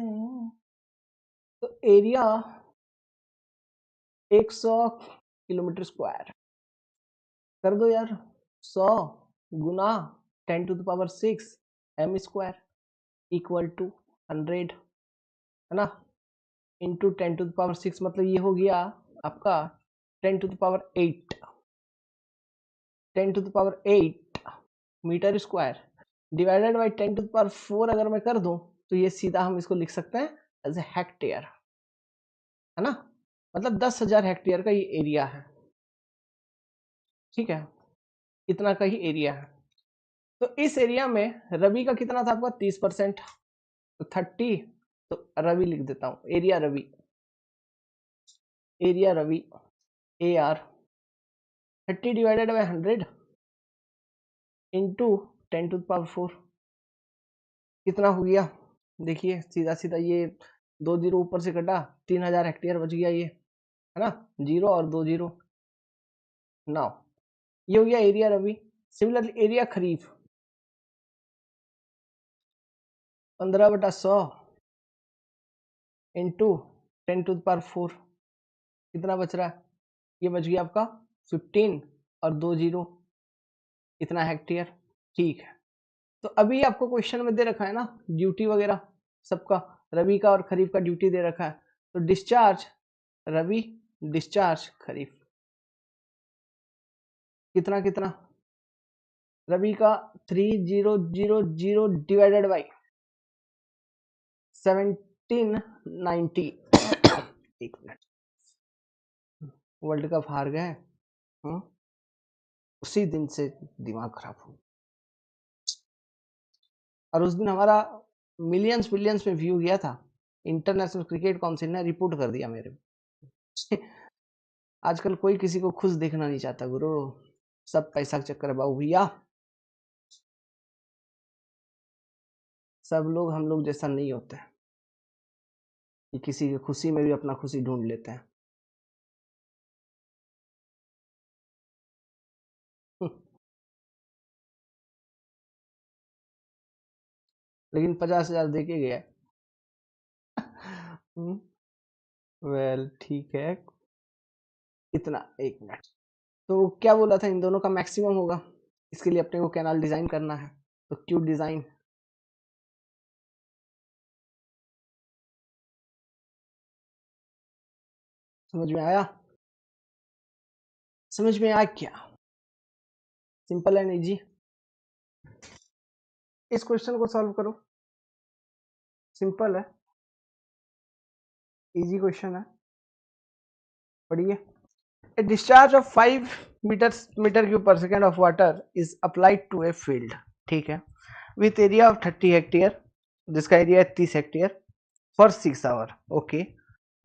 तो एरिया 100 किलोमीटर स्क्वायर कर दो यार, 100 गुना 10 to the power 6 M square equal to 100, है ना, इंटू 10 टू द पावर 6, मतलब ये हो गया आपका 10 to the power 8, 10 to the power 8 metre square divided by 10 to the power 4 अगर मैं कर दूं तो ये सीधा हम इसको लिख सकते हैं एज ए हेक्टेयर, है ना, मतलब 10,000 हेक्टेयर का ये एरिया है, ठीक है, इतना का ही एरिया है। तो इस एरिया में रबी का कितना था आपका 30%, तो 30, तो रवि लिख देता हूं, area rabi, area rabi A R 30 divided by 100 into 10 to the power 4 कितना हो गया, देखिए सीधा सीधा ये 2 जीरो ऊपर से कटा, 3,000 हेक्टेयर बच गया ये, है ना, 0 और 2 जीरो, 9, ये हो गया एरिया रवि। सिमिलरली एरिया खरीफ, 15/100 इंटू 10⁴ कितना बच रहा है? ये बच गया आपका 15 और 2 जीरो, इतना हेक्टेयर। ठीक है, तो अभी आपको क्वेश्चन में दे रखा है ना ड्यूटी वगैरह सबका, रबी का और खरीफ का ड्यूटी दे रखा है। तो डिस्चार्ज रबी, डिस्चार्ज खरीफ, कितना कितना? रबी का 3000 डिवाइडेड बाई 1790। एक मिनट, वर्ल्ड कप हार गए। उसी दिन से दिमाग खराब हो, और उस दिन हमारा मिलियंस मिलियंस में व्यू गया था। इंटरनेशनल क्रिकेट काउंसिल ने रिपोर्ट कर दिया मेरे आजकल कोई किसी को खुश देखना नहीं चाहता गुरु, सब पैसा का चक्कर है बाबू भैया। सब लोग हम लोग जैसा नहीं होते कि किसी की खुशी में भी अपना खुशी ढूंढ लेते हैं। लेकिन 50,000 दे के गया। वेल ठीक है, इतना। एक मिनट, तो क्या बोला था इन दोनों का मैक्सिमम होगा, इसके लिए अपने को कैनाल डिजाइन करना है। तो क्यू डिजाइन, समझ में आया? समझ में आया क्या? Simple and easy. इस क्वेश्चन को सॉल्व करो, सिंपल है, इजी क्वेश्चन है, पढ़िए। A discharge of 5 meter cube per second of water is applied to a field, ठीक है, with area of 30 हेक्टेयर, जिसका एरिया है 30 hectare, for 6 hour, okay,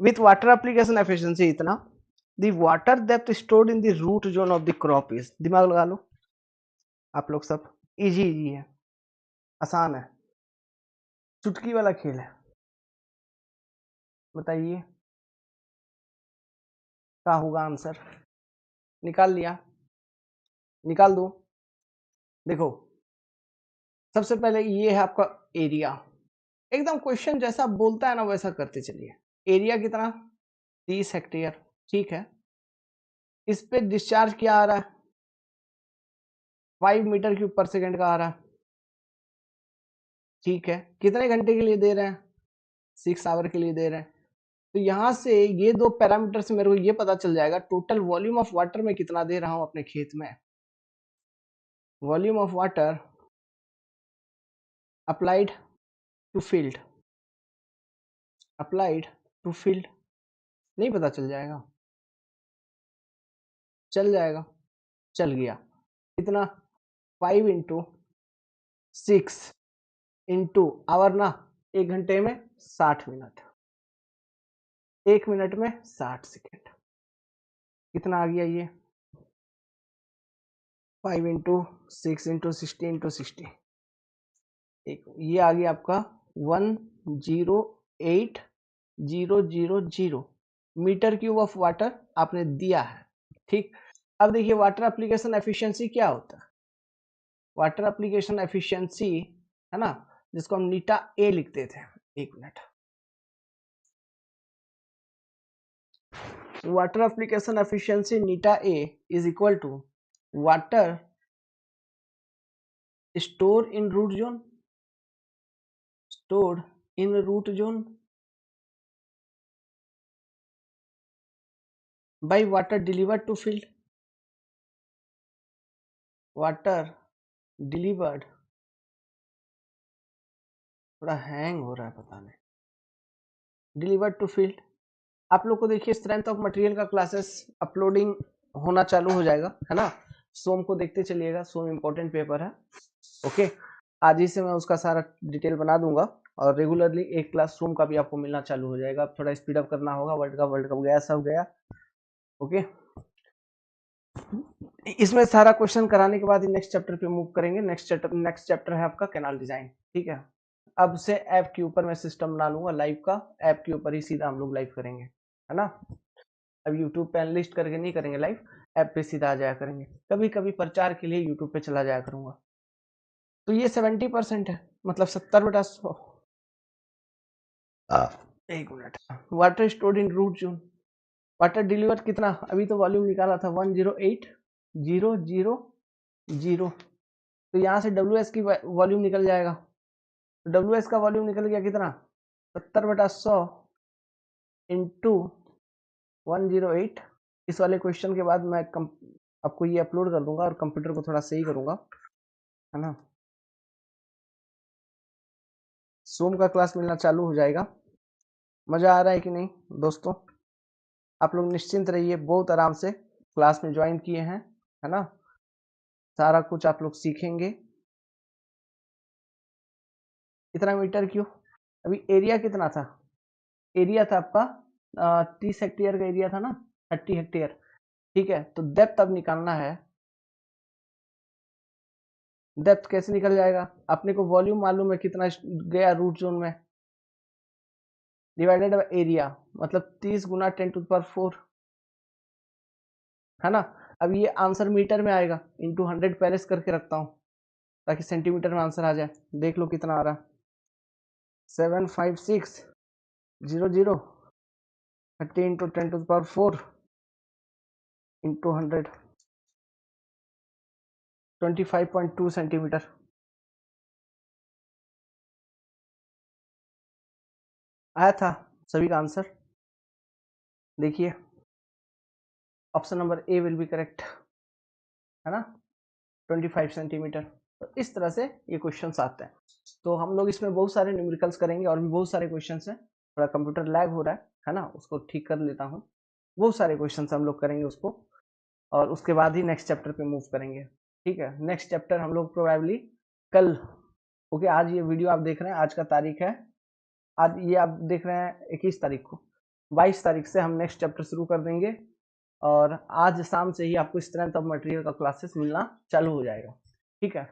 with water application efficiency इतना, the water depth stored in the root zone of the crop is, दिमाग लगा लो आप लोग सब, इजी इजी है, आसान है, चुटकी वाला खेल है। बताइए क्या होगा आंसर? निकाल लिया? निकाल दो? देखो, सबसे पहले ये है आपका एरिया, एकदम क्वेश्चन जैसा बोलता है ना वैसा करते चलिए। एरिया कितना? 30 हेक्टेयर, ठीक है। इस पे डिस्चार्ज क्या आ रहा है? 5 मीटर क्यूब पर सेकंड का आ रहा है, ठीक है। कितने घंटे के लिए दे रहे हैं? 6 आवर के लिए दे रहे हैं। तो यहां से ये दो पैरामीटर से मेरे को ये पता चल जाएगा टोटल वॉल्यूम ऑफ वाटर में कितना दे रहा हूं अपने खेत में। Volume of water applied to field, applied to field, नहीं पता चल जाएगा? चल जाएगा, चल गया। कितना? 5 इंटू 6 इंटू आवर ना, 1 घंटे में 60 मिनट, 1 मिनट में 60 सेकेंड, कितना आ गया ये? 5 इंटू 6 इंटू 60 इंटू 60, ये आ गया आपका 108,000 मीटर क्यूब ऑफ वाटर आपने दिया है, ठीक। अब देखिए वाटर एप्लीकेशन एफिशिएंसी क्या होता है? वाटर एप्लीकेशन एफिशिएंसी है ना, जिसको हम नीटा ए लिखते थे। एक मिनट, वाटर एप्लीकेशन एफिशिएंसी नीटा A is equal to water store in root zone, stored in root zone by water delivered to field, water delivered, थोड़ा हैंग हो रहा है पता नहीं, डिलीवर्ड टू फील्ड। आप लोग को देखिए स्ट्रेंथ ऑफ मटेरियल का क्लासेस अपलोडिंग होना चालू हो जाएगा, है ना। सोम को देखते चलिएगा, सोम इम्पोर्टेंट पेपर है, ओके। आज ही से मैं उसका सारा डिटेल बना दूंगा, और रेगुलरली एक क्लास सोम का भी आपको मिलना चालू हो जाएगा। अब थोड़ा स्पीड अप करना होगा, वर्ल्ड कप गया, सब गया, ओके। इसमें सारा क्वेश्चन कराने के बाद नेक्स्ट चैप्टर पे मूव करेंगे। नेक्स्ट चैप्टर है आपका कैनाल डिजाइन, ठीक है। अब से ऐप के ऊपर मैं सिस्टम बना लूंगा लाइव का, ऐप के ऊपर ही सीधा हम लोग लाइव करेंगे, है ना। अब यूट्यूब पे एनालिस्ट करके नहीं करेंगे लाइव, ऐप पे सीधा आ जाया करेंगे। कभी कभी प्रचार के लिए यूट्यूब पे चला जाया करूंगा। तो ये 70% है, मतलब 70/100। एक minute. Water stored in root zone, water deliver कितना, अभी तो वॉल्यूम निकाला था 108,000, तो यहाँ से WS की वॉल्यूम निकल जाएगा। तो WS का वॉल्यूम निकल गया कितना, 70/100 इंटू 108। इस वाले क्वेश्चन के बाद मैं आपको ये अपलोड कर दूंगा और कंप्यूटर को थोड़ा सही करूंगा, है ना। सोम का क्लास मिलना चालू हो जाएगा। मजा आ रहा है कि नहीं दोस्तों? आप लोग निश्चिंत रहिए, बहुत आराम से क्लास में ज्वाइन किए हैं, है ना। सारा कुछ आप लोग सीखेंगे। इतना मीटर क्यों, अभी एरिया कितना था, एरिया था आपका 30 हेक्टेयर का एरिया था ना, 30 हेक्टेयर, ठीक है। तो डेप्थ अब निकालना है, डेप्थ कैसे निकल जाएगा, अपने को वॉल्यूम मालूम है कितना गया रूट जोन में, डिवाइडेड बाय एरिया, मतलब 30 गुना 10⁴, है ना। अब ये आंसर मीटर में आएगा, इंटू 100 पहले से करके रखता हूँ ताकि सेंटीमीटर में आंसर आ जाए। देख लो कितना आ रहा, 75600 30 इंटू 10⁴ इंटू 100, 25.2 सेंटीमीटर। आया था सभी का आंसर, देखिए option number A will be correct, है ना, 25 सेंटीमीटर। तो इस तरह से ये क्वेश्चंस आते हैं। तो हम लोग इसमें बहुत सारे न्यूमेरिकल्स करेंगे और भी बहुत सारे क्वेश्चंस हैं। थोड़ा कंप्यूटर लैग हो रहा है ना, उसको ठीक कर लेता हूँ। बहुत सारे क्वेश्चंस हम लोग करेंगे उसको, और उसके बाद ही नेक्स्ट चैप्टर पे मूव करेंगे, ठीक है। नेक्स्ट चैप्टर हम लोग प्रोबेबली कल, ओके। आज ये वीडियो आप देख रहे हैं, आज का तारीख है, आज ये आप देख रहे हैं 21 तारीख को, 22 तारीख से हम नेक्स्ट चैप्टर शुरू कर देंगे। और आज शाम से ही आपको स्ट्रेंथ ऑफ मटेरियल का क्लासेस मिलना चालू हो जाएगा, ठीक है।